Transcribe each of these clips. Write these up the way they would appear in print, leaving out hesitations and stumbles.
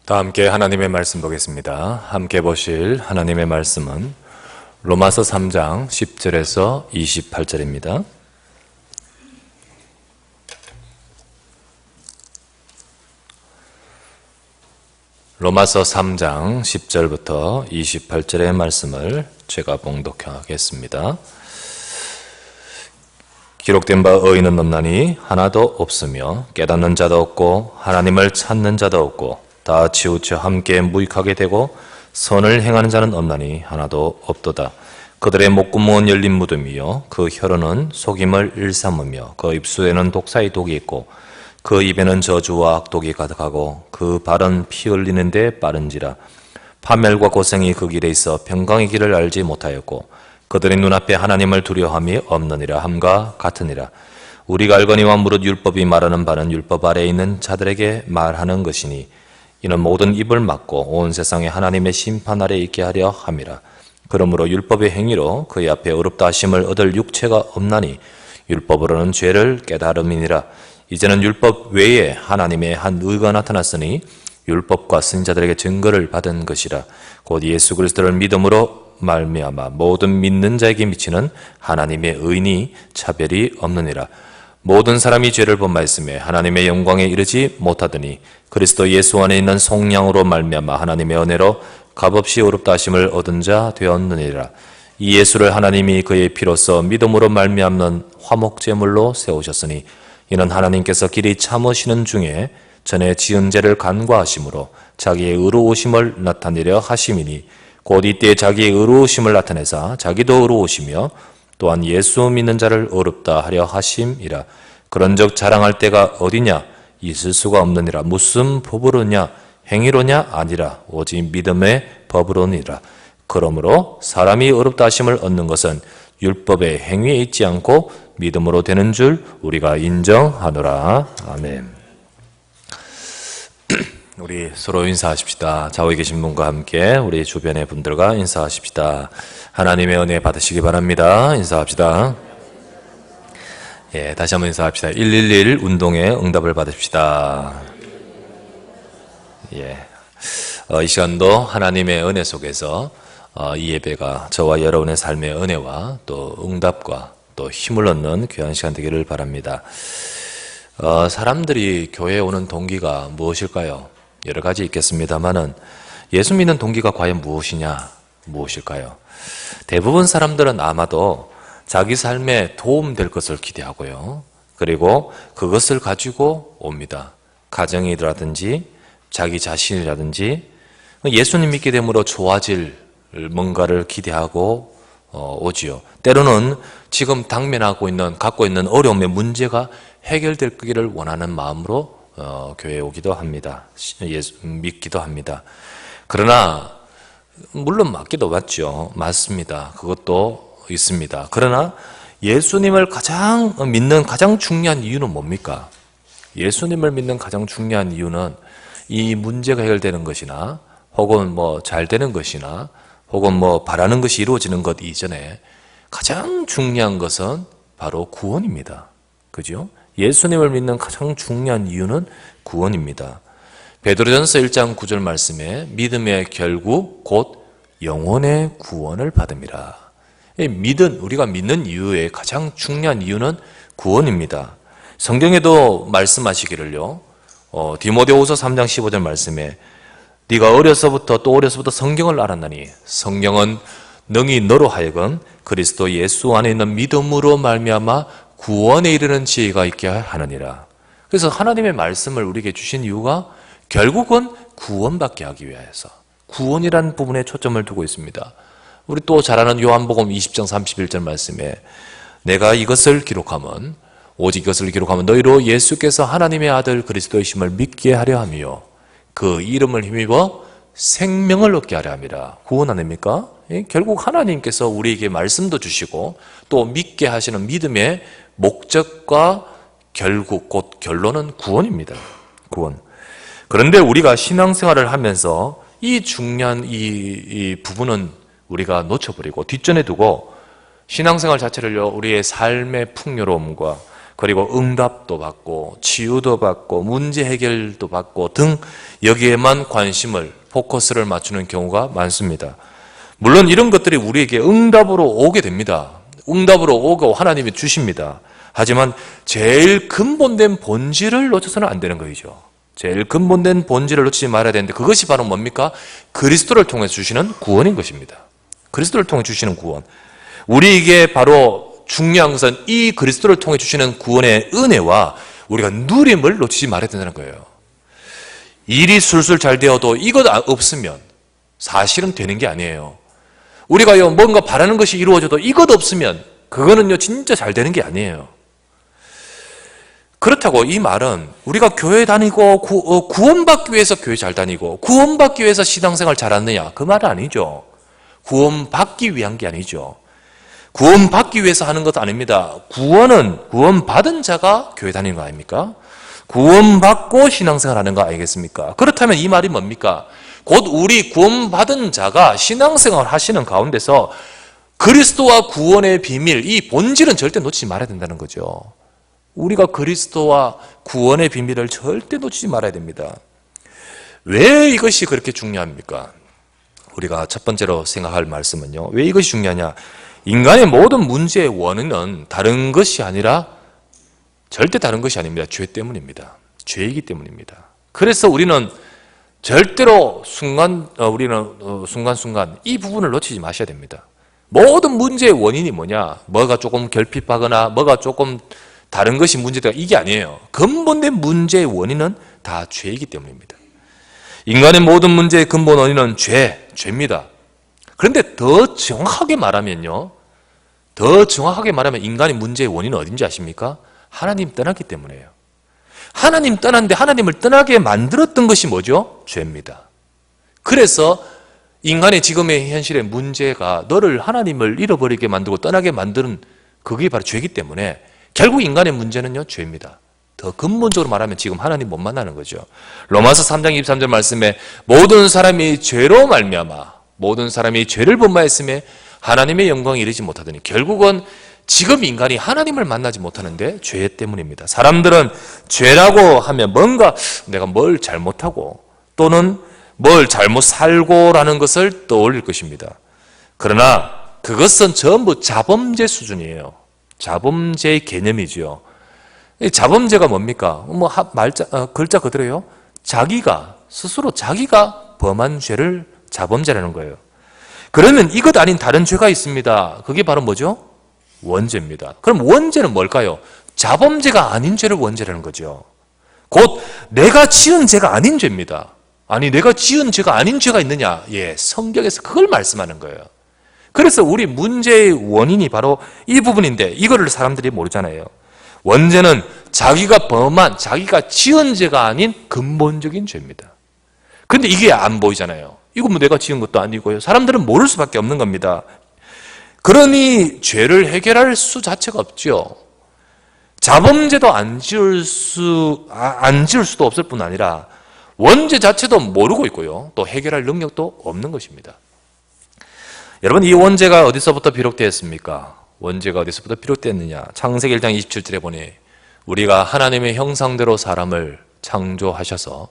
다 함께 하나님의 말씀 보겠습니다. 함께 보실 하나님의 말씀은 로마서 3장 10절에서 28절입니다. 로마서 3장 10절부터 28절의 말씀을 제가 봉독하겠습니다. 기록된 바 의인은 없나니 하나도 없으며 깨닫는 자도 없고 하나님을 찾는 자도 없고 다 치우쳐 함께 무익하게 되고 선을 행하는 자는 없나니 하나도 없도다. 그들의 목구멍은 열린 무덤이요 그 혀로는 속임을 일삼으며 그 입술에는 독사의 독이 있고 그 입에는 저주와 악독이 가득하고 그 발은 피 흘리는데 빠른지라. 파멸과 고생이 그 길에 있어 평강의 길을 알지 못하였고 그들의 눈앞에 하나님을 두려워함이 없느니라 함과 같으니라. 우리가 알거니와 무릇 율법이 말하는 바는 율법 아래에 있는 자들에게 말하는 것이니 이는 모든 입을 막고 온 세상에 하나님의 심판 아래 있게 하려 함이라. 그러므로 율법의 행위로 그의 앞에 의롭다 하심을 얻을 육체가 없나니 율법으로는 죄를 깨달음이니라. 이제는 율법 외에 하나님의 한 의가 나타났으니 율법과 선지자들에게 증거를 받은 것이라. 곧 예수 그리스도를 믿음으로 말미암아 모든 믿는 자에게 미치는 하나님의 의니 차별이 없느니라. 모든 사람이 죄를 범하였으며 하나님의 영광에 이르지 못하더니 그리스도 예수 안에 있는 속량으로 말미암아 하나님의 은혜로 값없이 의롭다 하심을 얻은 자 되었느니라. 이 예수를 하나님이 그의 피로써 믿음으로 말미암는 화목제물로 세우셨으니 이는 하나님께서 길이 참으시는 중에 전에 지은 죄를 간과하심으로 자기의 의로우심을 나타내려 하심이니 곧 이때 자기의 의로우심을 나타내사 자기도 의로우시며 또한 예수 믿는 자를 의롭다 하려 하심이라. 그런즉 자랑할 때가 어디냐? 있을 수가 없느니라. 무슨 법으로냐? 행위로냐? 아니라 오직 믿음의 법으로니라. 그러므로 사람이 의롭다 하심을 얻는 것은 율법의 행위에 있지 않고 믿음으로 되는 줄 우리가 인정하노라. 아멘. 우리 서로 인사하십시다. 좌우에 계신 분과 함께 우리 주변의 분들과 인사하십시다. 하나님의 은혜 받으시기 바랍니다. 인사합시다. 예, 다시 한번 인사합시다. 111 운동에 응답을 받읍시다. 예, 이 시간도 하나님의 은혜 속에서 이 예배가 저와 여러분의 삶의 은혜와 또 응답과 또 힘을 얻는 귀한 시간 되기를 바랍니다. 사람들이 교회에 오는 동기가 무엇일까요? 여러 가지 있겠습니다만은 예수 믿는 동기가 과연 무엇일까요? 대부분 사람들은 아마도 자기 삶에 도움될 것을 기대하고요. 그리고 그것을 가지고 옵니다. 가정이라든지 자기 자신이라든지 예수님 믿게 됨으로 좋아질 뭔가를 기대하고 오지요. 때로는 지금 갖고 있는 어려움의 문제가 해결되기를 원하는 마음으로 교회에 오기도 합니다. 믿기도 합니다. 그러나 물론 맞기도 맞습니다. 그것도 있습니다. 그러나 예수님을 믿는 가장 중요한 이유는 뭡니까? 예수님을 믿는 가장 중요한 이유는 이 문제가 해결되는 것이나 혹은 잘 되는 것이나 혹은 바라는 것이 이루어지는 것 이전에 가장 중요한 것은 바로 구원입니다. 그죠? 예수님을 믿는 가장 중요한 이유는 구원입니다. 베드로전서 1장 9절 말씀에 믿음의 결국 곧 영혼의 구원을 받음이라. 우리가 믿는 이유의 가장 중요한 이유는 구원입니다. 성경에도 말씀하시기를요. 디모데후서 3장 15절 말씀에 네가 어려서부터 성경을 알았나니 성경은 능히 너로 하여금 그리스도 예수 안에 있는 믿음으로 말미암아 구원에 이르는 지혜가 있게 하느니라. 그래서 하나님의 말씀을 우리에게 주신 이유가 결국은 구원받게 하기 위해서 구원이라는 부분에 초점을 두고 있습니다. 우리 또 잘 아는 요한복음 20장 31절 말씀에 내가 오직 이것을 기록하면 너희로 예수께서 하나님의 아들 그리스도이심을 믿게 하려 하며 그 이름을 힘입어 생명을 얻게 하려 함이라. 구원 아닙니까? 결국 하나님께서 우리에게 말씀도 주시고 또 믿게 하시는 믿음의 목적과 결국 곧 결론은 구원입니다. 구원. 그런데 우리가 신앙생활을 하면서 이 중요한 이 부분은 우리가 놓쳐버리고 뒷전에 두고 신앙생활 자체를요 우리의 삶의 풍요로움과 그리고 응답도 받고 치유도 받고 문제 해결도 받고 등 여기에만 관심을 포커스를 맞추는 경우가 많습니다. 물론 이런 것들이 우리에게 응답으로 오게 됩니다. 응답으로 오고 하나님이 주십니다. 하지만 제일 근본된 본질을 놓쳐서는 안 되는 거죠. 제일 근본된 본질을 놓치지 말아야 되는데 그것이 바로 뭡니까? 그리스도를 통해서 주시는 구원인 것입니다. 그리스도를 통해 주시는 구원. 우리에게 바로 중요한 것은 이 그리스도를 통해 주시는 구원의 은혜와 우리가 누림을 놓치지 말아야 된다는 거예요. 일이 술술 잘 되어도 이것 없으면 사실은 되는 게 아니에요. 우리가요 뭔가 바라는 것이 이루어져도 이것 없으면 그거는요 진짜 잘 되는 게 아니에요. 그렇다고 이 말은 우리가 교회 다니고 구원받기 위해서 교회 잘 다니고 구원받기 위해서 신앙생활 잘하느냐 그 말은 아니죠. 구원받기 위한 게 아니죠. 구원받기 위해서 하는 것도 아닙니다. 구원은 구원받은 자가 교회 다니는 거 아닙니까? 구원받고 신앙생활 하는 거 아니겠습니까? 그렇다면 이 말이 뭡니까? 곧 우리 구원받은 자가 신앙생활 하시는 가운데서 그리스도와 구원의 비밀, 이 본질은 절대 놓치지 말아야 된다는 거죠. 우리가 그리스도와 구원의 비밀을 절대 놓치지 말아야 됩니다. 왜 이것이 그렇게 중요합니까? 우리가 첫 번째로 생각할 말씀은요. 왜 이것이 중요하냐? 인간의 모든 문제의 원인은 다른 것이 아니라 절대 다른 것이 아닙니다. 죄 때문입니다. 죄이기 때문입니다. 그래서 우리는 절대로 순간순간 이 부분을 놓치지 마셔야 됩니다. 모든 문제의 원인이 뭐냐? 뭐가 조금 결핍하거나 뭐가 조금 다른 것이 문제다 이게 아니에요. 근본된 문제의 원인은 다 죄이기 때문입니다. 인간의 모든 문제의 근본 원인은 죄입니다. 그런데 더 정확하게 말하면 인간의 문제의 원인은 어딘지 아십니까? 하나님 떠났기 때문이에요. 하나님 떠났는데 하나님을 떠나게 만들었던 것이 뭐죠? 죄입니다. 그래서 인간의 지금의 현실의 문제가 너를 하나님을 잃어버리게 만들고 떠나게 만드는 그게 바로 죄이기 때문에 결국 인간의 문제는요 죄입니다. 더 근본적으로 말하면 지금 하나님 못 만나는 거죠. 로마서 3장 23절 말씀에 모든 사람이 죄로 말미암아 모든 사람이 죄를 본바했음에 하나님의 영광에 이르지 못하더니 결국은 지금 인간이 하나님을 만나지 못하는데 죄 때문입니다. 사람들은 죄라고 하면 뭔가 내가 뭘 잘못하고 또는 뭘 잘못 살고라는 것을 떠올릴 것입니다. 그러나 그것은 전부 자범죄 수준이에요. 자범죄의 개념이죠. 자범죄가 뭡니까? 글자 그대로요. 스스로 자기가 범한 죄를 자범죄라는 거예요. 그러면 이것 아닌 다른 죄가 있습니다. 그게 바로 뭐죠? 원죄입니다. 그럼 원죄는 뭘까요? 자범죄가 아닌 죄를 원죄라는 거죠. 곧 내가 지은 죄가 아닌 죄입니다. 아니 내가 지은 죄가 아닌 죄가 있느냐? 예, 성경에서 그걸 말씀하는 거예요. 그래서 우리 문제의 원인이 바로 이 부분인데 이거를 사람들이 모르잖아요. 원죄는 자기가 지은 죄가 아닌 근본적인 죄입니다. 그런데 이게 안 보이잖아요. 이거 뭐 내가 지은 것도 아니고요. 사람들은 모를 수밖에 없는 겁니다. 그러니 죄를 해결할 수 자체가 없죠. 자범죄도 안 지을 수도 없을 뿐 아니라 원죄 자체도 모르고 있고요. 또 해결할 능력도 없는 것입니다. 여러분 이 원죄가 어디서부터 비롯되었습니까? 원죄가 어디서부터 비롯되었느냐? 창세기 1장 27절에 보니 우리가 하나님의 형상대로 사람을 창조하셔서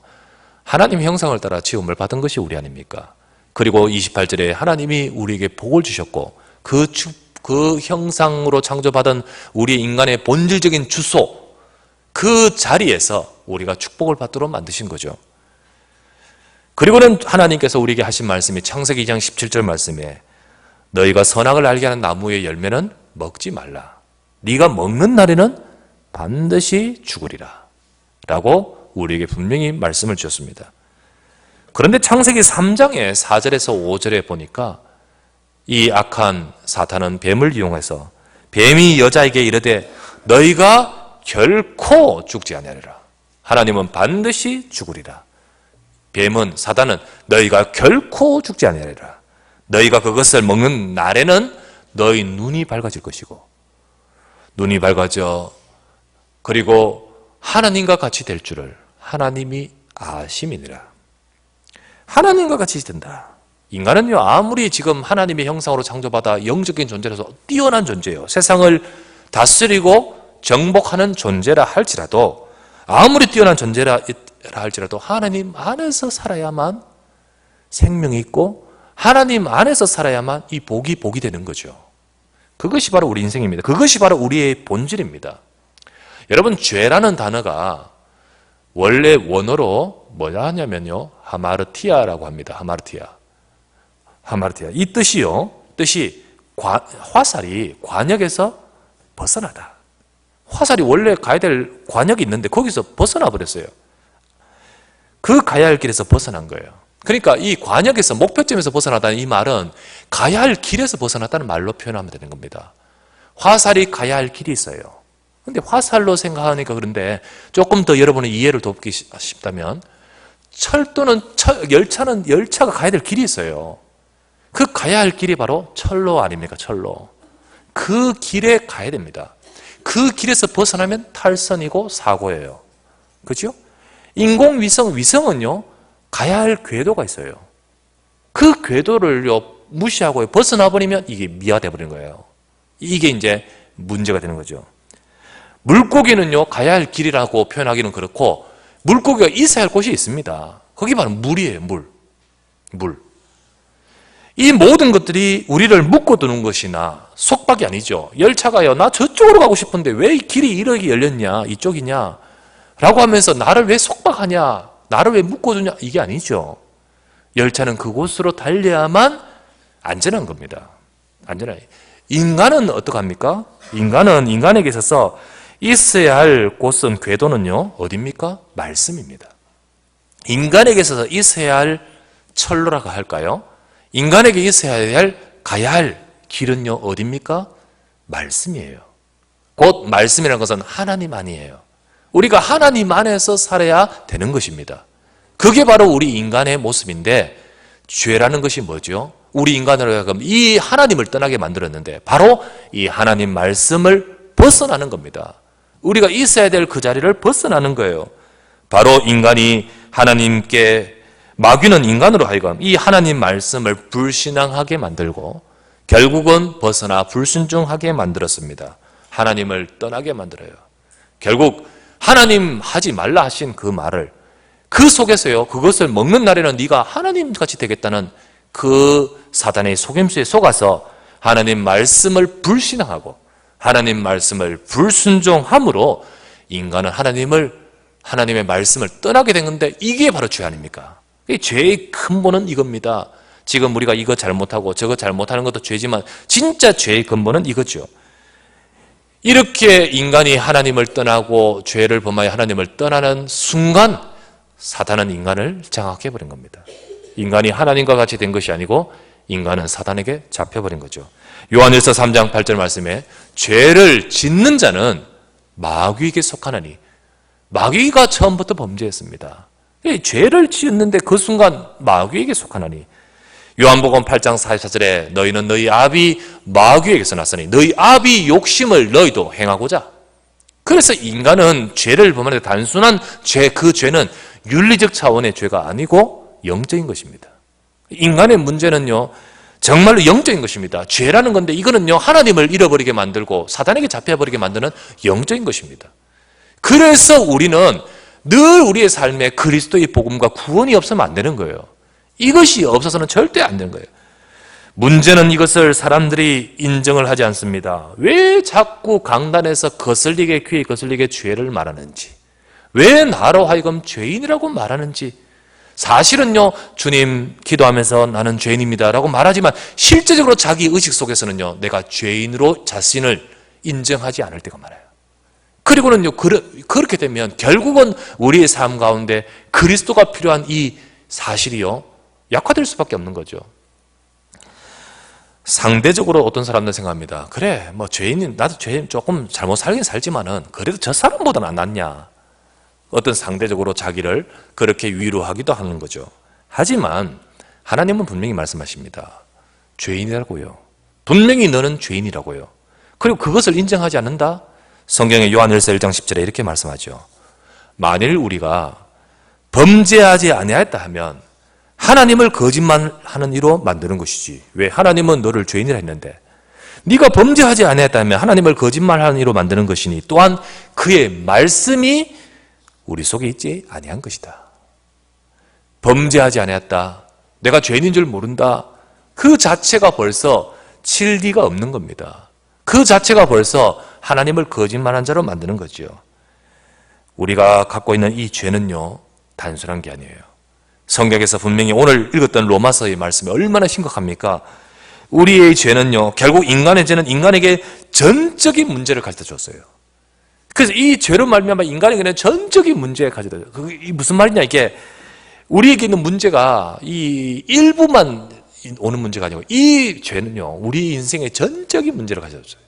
하나님의 형상을 따라 지음을 받은 것이 우리 아닙니까? 그리고 28절에 하나님이 우리에게 복을 주셨고 그 형상으로 창조받은 우리 인간의 본질적인 주소 그 자리에서 우리가 축복을 받도록 만드신 거죠. 그리고는 하나님께서 우리에게 하신 말씀이 창세기 2장 17절 말씀에 너희가 선악을 알게 하는 나무의 열매는 먹지 말라. 네가 먹는 날에는 반드시 죽으리라. 라고 우리에게 분명히 말씀을 주셨습니다. 그런데 창세기 3장의 4절에서 5절에 보니까 이 악한 사탄은 뱀을 이용해서 뱀이 여자에게 이르되 너희가 결코 죽지 아니하리라. 하나님은 반드시 죽으리라. 사단은 너희가 결코 죽지 아니하리라. 너희가 그것을 먹는 날에는 너희 눈이 밝아질 것이고 눈이 밝아져 그리고 하나님과 같이 될 줄을 하나님이 아심이니라. 하나님과 같이 된다. 인간은요 아무리 지금 하나님의 형상으로 창조받아 영적인 존재라서 뛰어난 존재예요. 세상을 다스리고 정복하는 존재라 할지라도, 아무리 뛰어난 존재라 할지라도 하나님 안에서 살아야만 생명이 있고 하나님 안에서 살아야만 이 복이 되는 거죠. 그것이 바로 우리 인생입니다. 그것이 바로 우리의 본질입니다. 여러분, 죄라는 단어가 원래 원어로 뭐냐 하냐면요, 하마르티아라고 합니다. 하마르티아. 이 뜻이 화살이 관역에서 벗어나다. 화살이 원래 가야 될 관역이 있는데 거기서 벗어나 버렸어요. 그 가야 할 길에서 벗어난 거예요. 그러니까 이 관역에서, 목표점에서 벗어나다는 이 말은 가야 할 길에서 벗어났다는 말로 표현하면 되는 겁니다. 화살이 가야 할 길이 있어요. 근데 화살로 생각하니까 그런데 조금 더 여러분의 이해를 돕기 싶다면, 열차가 가야 될 길이 있어요. 그 가야 할 길이 바로 철로 아닙니까? 철로. 그 길에 가야 됩니다. 그 길에서 벗어나면 탈선이고 사고예요. 그죠? 위성은요, 가야 할 궤도가 있어요. 그 궤도를요, 무시하고 벗어나 버리면 이게 미화돼 버리는 거예요. 이게 이제 문제가 되는 거죠. 물고기는요, 가야 할 길이라고 표현하기는 그렇고, 물고기가 있어야 할 곳이 있습니다. 거기 바로 물이에요, 물. 이 모든 것들이 우리를 묶어두는 것이나 속박이 아니죠. 열차가요, 나 저쪽으로 가고 싶은데 왜 이 길이 이렇게 열렸냐, 이쪽이냐 라고 하면서 나를 왜 속박하냐, 나를 왜 묶어두냐, 이게 아니죠. 열차는 그곳으로 달려야만 안전한 겁니다. 안전하게. 인간은 어떡합니까? 인간에게 있어서 있어야 할 곳은, 궤도는요, 어디입니까? 말씀입니다. 인간에게 있어서 있어야 할 철로라고 할까요? 인간에게 있어야 할, 가야 할 길은요, 어디입니까? 말씀이에요. 곧 말씀이라는 것은 하나님 안이에요. 우리가 하나님 안에서 살아야 되는 것입니다. 그게 바로 우리 인간의 모습인데, 죄라는 것이 뭐죠? 우리 인간으로 하여금 이 하나님을 떠나게 만들었는데, 바로 이 하나님 말씀을 벗어나는 겁니다. 우리가 있어야 될 그 자리를 벗어나는 거예요. 바로 인간이 하나님께, 마귀는 인간으로 하여금 이 하나님 말씀을 불신앙하게 만들고 결국은 벗어나 불순종하게 만들었습니다. 하나님을 떠나게 만들어요. 결국 하나님 하지 말라 하신 그 말을, 그 속에서요, 그것을 먹는 날에는 네가 하나님같이 되겠다는 그 사단의 속임수에 속아서 하나님 말씀을 불신앙하고 하나님 말씀을 불순종함으로 인간은 하나님의 말씀을 떠나게 된 건데, 이게 바로 죄 아닙니까? 죄의 근본은 이겁니다. 지금 우리가 이거 잘못하고 저거 잘못하는 것도 죄지만 진짜 죄의 근본은 이거죠. 이렇게 인간이 하나님을 떠나고 죄를 범하여 하나님을 떠나는 순간 사단은 인간을 장악해버린 겁니다. 인간이 하나님과 같이 된 것이 아니고 인간은 사단에게 잡혀버린 거죠. 요한일서 3장 8절 말씀에 죄를 짓는 자는 마귀에게 속하나니, 마귀가 처음부터 범죄했습니다. 죄를 짓는데 그 순간 마귀에게 속하나니, 요한복음 8장 44절에 너희는 너희 아비 마귀에게서 났으니 너희 아비 욕심을 너희도 행하고자. 그래서 인간은 죄를 범하는데 단순한 죄, 그 죄는 윤리적 차원의 죄가 아니고 영적인 것입니다. 인간의 문제는요, 정말로 영적인 것입니다. 죄라는 건데 이거는요, 하나님을 잃어버리게 만들고 사단에게 잡혀버리게 만드는 영적인 것입니다. 그래서 우리는 늘 우리의 삶에 그리스도의 복음과 구원이 없으면 안 되는 거예요. 이것이 없어서는 절대 안 되는 거예요. 문제는 이것을 사람들이 인정을 하지 않습니다. 왜 자꾸 강단에서 귀에 거슬리게 죄를 말하는지, 왜 나로 하여금 죄인이라고 말하는지, 사실은요, 주님 기도하면서 나는 죄인입니다 라고 말하지만 실제적으로 자기 의식 속에서는요, 내가 죄인으로 자신을 인정하지 않을 때가 많아요. 그리고는요, 그렇게 되면 결국은 우리의 삶 가운데 그리스도가 필요한 이 사실이요, 약화될 수밖에 없는 거죠. 상대적으로 어떤 사람들 생각합니다. 그래, 뭐 나도 죄인 조금 잘못 살긴 살지만은 그래도 저 사람보다는 안 낫냐. 어떤 상대적으로 자기를 그렇게 위로하기도 하는 거죠. 하지만 하나님은 분명히 말씀하십니다. 죄인이라고요. 분명히 너는 죄인이라고요. 그리고 그것을 인정하지 않는다? 성경의 요한일서 1장 10절에 이렇게 말씀하죠. 만일 우리가 범죄하지 아니하였다 하면 하나님을 거짓말하는 이로 만드는 것이지. 왜? 하나님은 너를 죄인이라 했는데 네가 범죄하지 아니했다면 하나님을 거짓말하는 이로 만드는 것이니 또한 그의 말씀이 우리 속에 있지 아니한 것이다. 범죄하지 아니했다. 내가 죄인인 줄 모른다. 그 자체가 벌써 칠리가 없는 겁니다. 그 자체가 벌써 하나님을 거짓말한 자로 만드는 거죠. 우리가 갖고 있는 이 죄는요, 단순한 게 아니에요. 성경에서 분명히 오늘 읽었던 로마서의 말씀이 얼마나 심각합니까? 우리의 죄는요, 결국 인간의 죄는 인간에게 전적인 문제를 가져다 줬어요. 그래서 이 죄로 말미암아 인간에게는 전적인 문제를 가져다 줘요. 그게 무슨 말이냐, 이게 우리에게 있는 문제가 이 일부만 오는 문제가 아니고 이 죄는요, 우리 인생의 전적인 문제를 가져다 줘요.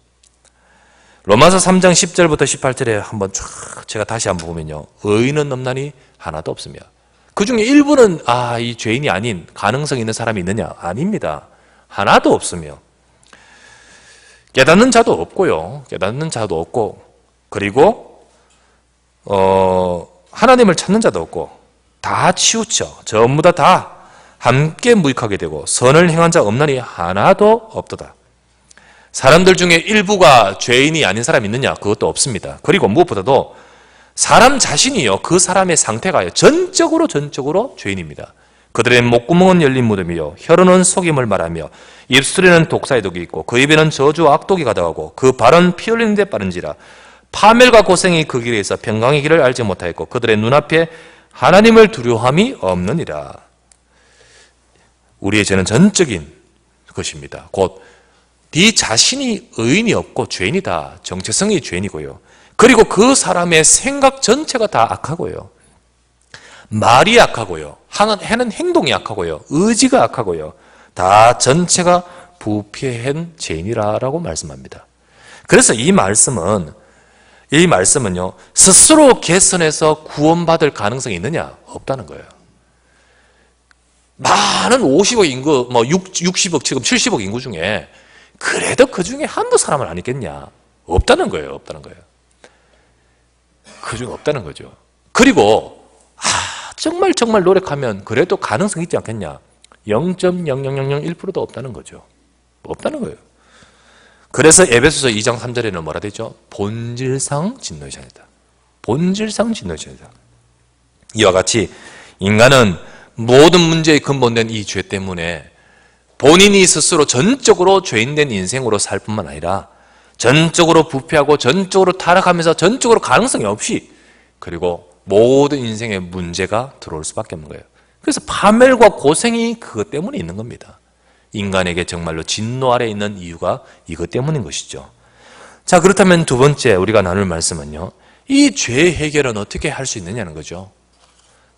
로마서 3장 10절부터 18절에 한번 쫙 제가 다시 한번 보면요, 의인은 없나니 하나도 없으며 그 중에 일부는 이 죄인이 아닌 가능성 있는 사람이 있느냐? 아닙니다. 하나도 없으며 깨닫는 자도 없고요. 깨닫는 자도 없고 그리고 하나님을 찾는 자도 없고 다 치우쳐 전부 다 함께 무익하게 되고 선을 행한 자 없나니 하나도 없도다. 사람들 중에 일부가 죄인이 아닌 사람이 있느냐? 그것도 없습니다. 그리고 무엇보다도 사람 자신이요, 그 사람의 상태가요, 전적으로 죄인입니다. 그들의 목구멍은 열린 무덤이요, 혀로는 속임을 말하며 입술에는 독사의 독이 있고 그 입에는 저주와 악독이 가득하고 그 발은 피 흘리는 데 빠른지라. 파멸과 고생이 그 길에 있어 평강의 길을 알지 못하였고 그들의 눈앞에 하나님을 두려움이 없느니라. 우리의 죄는 전적인 것입니다. 곧 네 자신이 의인이 없고 죄인이다. 정체성이 죄인이고요. 그리고 그 사람의 생각 전체가 다 악하고요. 말이 악하고요. 하는 행동이 악하고요. 의지가 악하고요. 다 전체가 부패한 죄인이라고 말씀합니다. 그래서 이 말씀은요, 스스로 개선해서 구원받을 가능성이 있느냐? 없다는 거예요. 많은 50억 인구, 60억, 지금 70억 인구 중에 그래도 그 중에 한두 사람은 아니겠냐? 없다는 거예요. 그 중에 없다는 거죠. 그리고 정말 노력하면 그래도 가능성이 있지 않겠냐? 0.00001%도 없다는 거죠. 없다는 거예요. 그래서 에베소서 2장 3절에는 뭐라 되죠? 본질상 진노의 자녀다. 본질상 진노의 자녀다. 이와 같이 인간은 모든 문제의 근본된 이 죄 때문에 본인이 스스로 전적으로 죄인된 인생으로 살 뿐만 아니라 전적으로 부패하고 전적으로 타락하면서 전적으로 가능성이 없이 그리고 모든 인생의 문제가 들어올 수밖에 없는 거예요. 그래서 파멸과 고생이 그것 때문에 있는 겁니다. 인간에게 정말로 진노 아래 있는 이유가 이것 때문인 것이죠. 자, 그렇다면 두 번째 우리가 나눌 말씀은요, 이 죄 해결은 어떻게 할 수 있느냐는 거죠.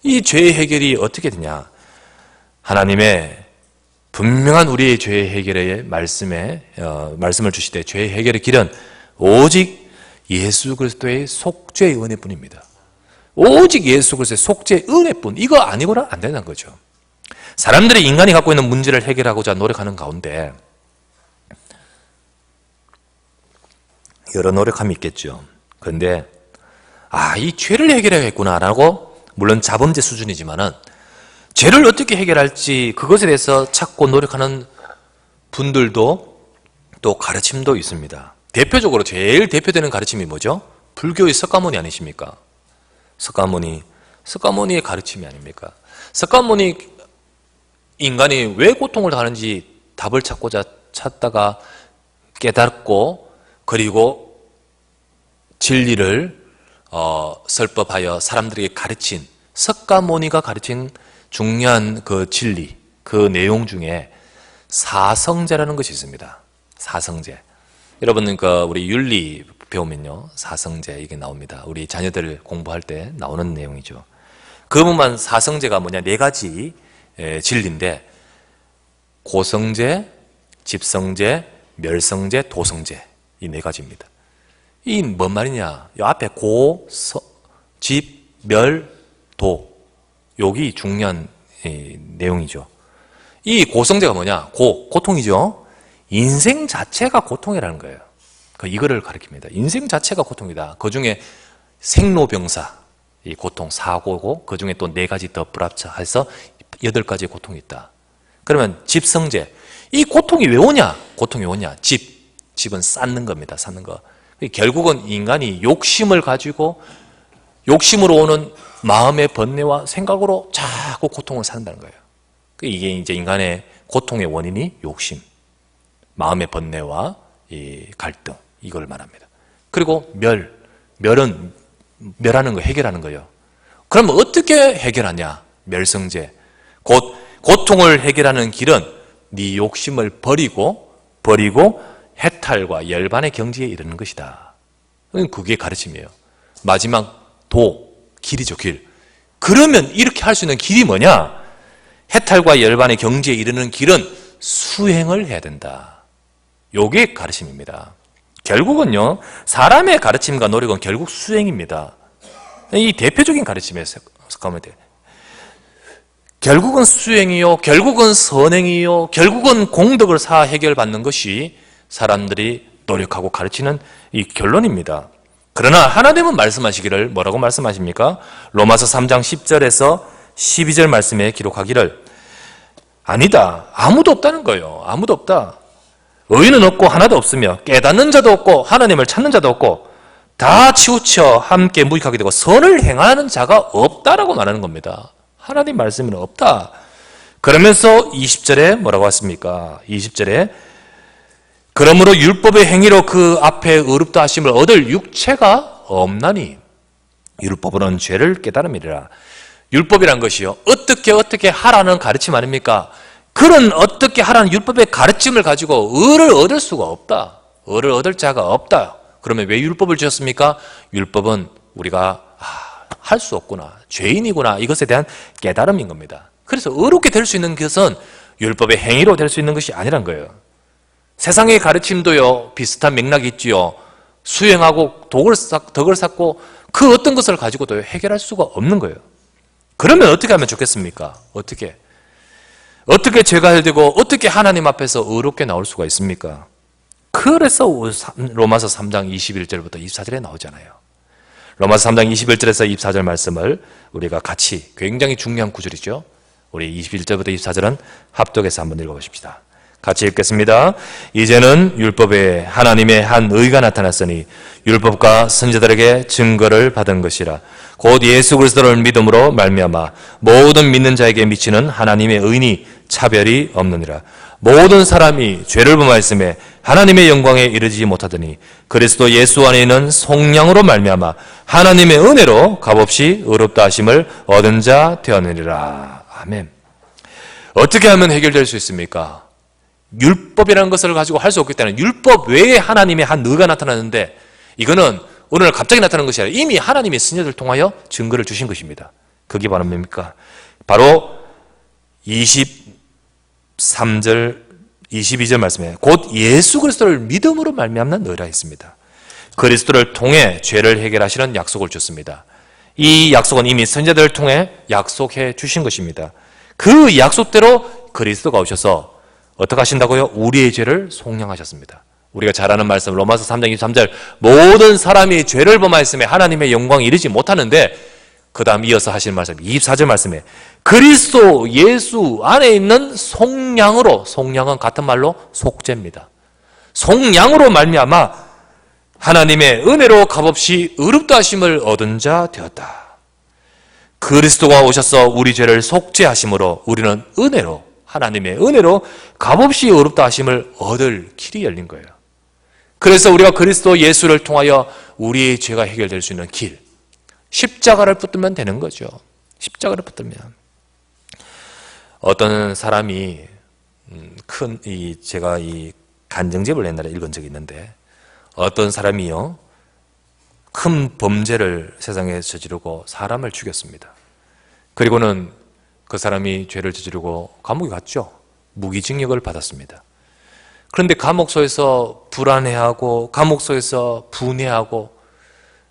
이 죄 해결이 어떻게 되냐? 하나님의 분명한 우리의 죄 해결의 말씀을 주시되 죄 해결의 길은 오직 예수 그리스도의 속죄의 은혜뿐입니다. 오직 예수 그리스도의 속죄의 은혜뿐. 이거 아니고는 안 되는 거죠. 사람들이 인간이 갖고 있는 문제를 해결하고자 노력하는 가운데 여러 노력함이 있겠죠. 그런데 이 죄를 해결해야겠구나라고, 물론 자범죄 수준이지만은 죄를 어떻게 해결할지 그것에 대해서 찾고 노력하는 분들도 또 가르침도 있습니다. 대표적으로 제일 대표되는 가르침이 뭐죠? 불교의 석가모니 아니십니까? 석가모니의 가르침이 아닙니까? 석가모니 인간이 왜 고통을 당하는지 답을 찾다가 깨닫고 그리고 진리를 설법하여 사람들에게 가르친 석가모니가 가르친 중요한 그 진리, 그 내용 중에 사성제라는 것이 있습니다. 사성제. 여러분, 우리 윤리 배우면요, 사성제 이게 나옵니다. 우리 자녀들 공부할 때 나오는 내용이죠. 그 부분만 사성제가 뭐냐, 4가지 진리인데, 고성제, 집성제, 멸성제, 도성제, 이 4가지입니다. 이 뭔 말이냐? 이 앞에 고, 집, 멸, 도. 여기 중요한 내용이죠. 이 고성제가 뭐냐? 고통이죠. 인생 자체가 고통이라는 거예요. 이거를 가리킵니다. 인생 자체가 고통이다. 그 중에 생로병사, 이 고통, 사고고, 그 중에 또 4가지 더 불합쳐서 8가지 고통이 있다. 그러면 집성제. 이 고통이 왜 오냐? 집. 집은 쌓는 겁니다. 쌓는 거. 결국은 인간이 욕심을 가지고 욕심으로 오는 마음의 번뇌와 생각으로 자꾸 고통을 산다는 거예요. 이게 이제 인간의 고통의 원인이 욕심, 마음의 번뇌와 이 갈등, 이걸 말합니다. 그리고 멸은 멸하는 거, 해결하는 거예요. 그럼 어떻게 해결하냐? 멸성제. 곧 고통을 해결하는 길은 네 욕심을 버리고 해탈과 열반의 경지에 이르는 것이다. 그게 가르침이에요. 마지막 길이죠, 길. 그러면 이렇게 할 수 있는 길이 뭐냐? 해탈과 열반의 경지에 이르는 길은 수행을 해야 된다. 요게 가르침입니다. 결국은요, 사람의 가르침과 노력은 결국 수행입니다. 이 대표적인 가르침에서 가면 돼요. 결국은 수행이요, 결국은 선행이요, 결국은 공덕을 쌓아 해결받는 것이 사람들이 노력하고 가르치는 이 결론입니다. 그러나 하나님은 말씀하시기를 뭐라고 말씀하십니까? 로마서 3장 10절에서 12절 말씀에 기록하기를 아니다. 아무도 없다는 거예요. 아무도 없다. 의인은 없고 하나도 없으며 깨닫는 자도 없고 하나님을 찾는 자도 없고 다 치우쳐 함께 무익하게 되고 선을 행하는 자가 없다라고 말하는 겁니다. 하나님 말씀은 없다. 그러면서 20절에 뭐라고 했습니까? 20절에 그러므로 율법의 행위로 그 앞에 의롭다 하심을 얻을 육체가 없나니 율법으로는 죄를 깨달음이라. 율법이란 것이요, 어떻게 하라는 가르침 아닙니까? 그런 어떻게 하라는 율법의 가르침을 가지고 의를 얻을 수가 없다. 의를 얻을 자가 없다. 그러면 왜 율법을 주셨습니까? 율법은 우리가 할 수 없구나, 죄인이구나, 이것에 대한 깨달음인 겁니다. 그래서 의롭게 될 수 있는 것은 율법의 행위로 될 수 있는 것이 아니란 거예요. 세상의 가르침도요, 비슷한 맥락이 있지요. 수행하고 덕을 쌓고 그 어떤 것을 가지고도 해결할 수가 없는 거예요. 그러면 어떻게 하면 좋겠습니까? 어떻게 죄가 해결되고 어떻게 하나님 앞에서 의롭게 나올 수가 있습니까? 그래서 로마서 3장 21절부터 24절에 나오잖아요. 로마서 3장 21절에서 24절 말씀을 우리가 같이, 굉장히 중요한 구절이죠. 우리 21절부터 24절은 합독해서 한번 읽어보십시다. 같이 읽겠습니다. 이제는 율법에 하나님의 한 의가 나타났으니 율법과 선지자들에게 증거를 받은 것이라. 곧 예수 그리스도를 믿음으로 말미암아 모든 믿는 자에게 미치는 하나님의 의인이 차별이 없느니라. 모든 사람이 죄를 범하였음에 하나님의 영광에 이르지 못하더니 그리스도 예수 안에 있는 속량으로 말미암아 하나님의 은혜로 값없이 의롭다 하심을 얻은 자 되었느니라. 아멘. 어떻게 하면 해결될 수 있습니까? 율법이라는 것을 가지고 할 수 없기 때문에 율법 외에 하나님의 한 의가 나타나는데, 이거는 오늘 갑자기 나타난 것이 아니라 이미 하나님의 선지자들을 통하여 증거를 주신 것입니다. 그게 바로 뭡니까? 바로 23절 22절 말씀에 곧 예수 그리스도를 믿음으로 말미암는 의라 했습니다. 그리스도를 통해 죄를 해결하시는 약속을 줬습니다. 이 약속은 이미 선지자들을 통해 약속해 주신 것입니다. 그 약속대로 그리스도가 오셔서 어떻게 하신다고요? 우리의 죄를 속량하셨습니다. 우리가 잘 아는 말씀 로마서 3장 23절 모든 사람이 죄를 범하였음에 하나님의 영광에 이르지 못하는데, 그 다음 이어서 하시는 말씀 24절 말씀에 그리스도 예수 안에 있는 속량으로, 속량은 같은 말로 속죄입니다. 속량으로 말미암아 하나님의 은혜로 값없이 의롭다 하심을 얻은 자 되었다. 그리스도가 오셔서 우리 죄를 속죄하심으로 우리는 은혜로, 하나님의 은혜로 값없이 의롭다 하심을 얻을 길이 열린 거예요. 그래서 우리가 그리스도 예수를 통하여 우리의 죄가 해결될 수 있는 길, 십자가를 붙들면 되는 거죠. 십자가를 붙들면. 어떤 사람이 제가 이 간증집을 옛날에 읽은 적이 있는데, 어떤 사람이요, 큰 범죄를 세상에 저지르고 사람을 죽였습니다. 그리고는 그 사람이 죄를 저지르고 감옥에 갔죠. 무기징역을 받았습니다. 그런데 감옥소에서 불안해하고, 감옥소에서 분해하고,